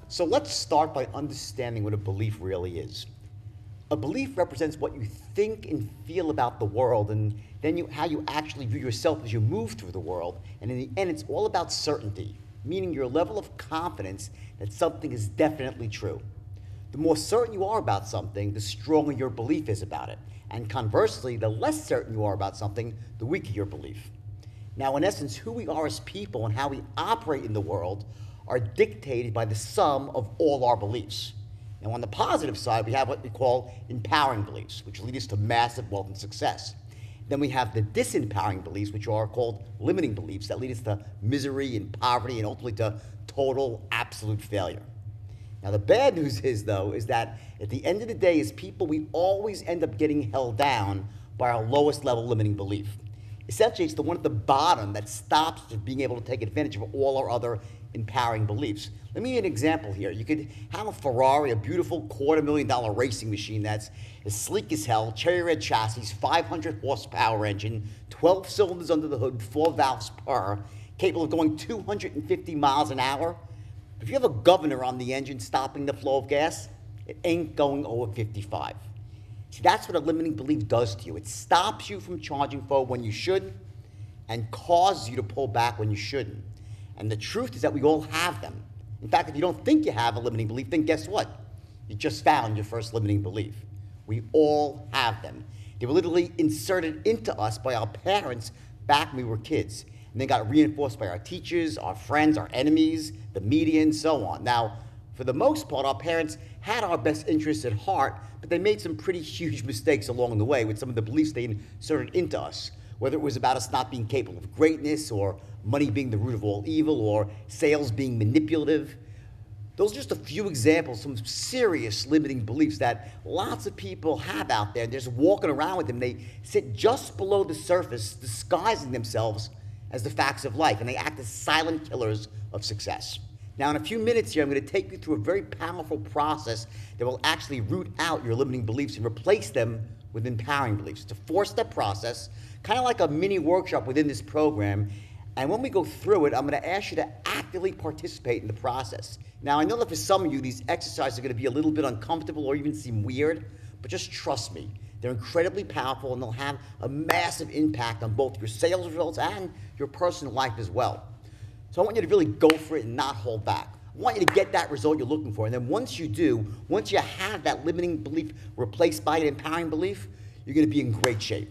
So let's start by understanding what a belief really is. A belief represents what you think and feel about the world, and then how you actually view yourself as you move through the world. And in the end, it's all about certainty, meaning your level of confidence that something is definitely true. The more certain you are about something, the stronger your belief is about it. And conversely, the less certain you are about something, the weaker your belief. Now, in essence, who we are as people and how we operate in the world are dictated by the sum of all our beliefs. Now, on the positive side, we have what we call empowering beliefs, which lead us to massive wealth and success. Then we have the disempowering beliefs, which are called limiting beliefs that lead us to misery and poverty and ultimately to total, absolute failure. Now, the bad news is, though, is that at the end of the day, as people, we always end up getting held down by our lowest level limiting belief. Essentially, it's the one at the bottom that stops us from being able to take advantage of all our other empowering beliefs. Let me give you an example here. You could have a Ferrari, a beautiful $250,000 racing machine that's as sleek as hell, cherry red chassis, 500 horsepower engine, 12 cylinders under the hood, 4 valves per, capable of going 250 miles an hour. If you have a governor on the engine stopping the flow of gas, it ain't going over 55. See, that's what a limiting belief does to you. It stops you from charging forward when you should and causes you to pull back when you shouldn't. And the truth is that we all have them. In fact, if you don't think you have a limiting belief, then guess what? You just found your first limiting belief. We all have them. They were literally inserted into us by our parents back when we were kids. And they got reinforced by our teachers, our friends, our enemies, the media, and so on. Now, for the most part, our parents had our best interests at heart, but they made some pretty huge mistakes along the way with some of the beliefs they inserted into us, whether it was about us not being capable of greatness, or money being the root of all evil, or sales being manipulative. Those are just a few examples, some serious limiting beliefs that lots of people have out there. They're just walking around with them. They sit just below the surface, disguising themselves as the facts of life, and they act as silent killers of success. Now, in a few minutes here, I'm going to take you through a very powerful process that will actually root out your limiting beliefs and replace them with empowering beliefs. It's a 4-step process, kind of like a mini workshop within this program. And when we go through it, I'm going to ask you to actively participate in the process. Now, I know that for some of you, these exercises are going to be a little bit uncomfortable or even seem weird, but just trust me. They're incredibly powerful, and they'll have a massive impact on both your sales results and your personal life as well. So I want you to really go for it and not hold back. I want you to get that result you're looking for. And then once you do, once you have that limiting belief replaced by an empowering belief, you're going to be in great shape.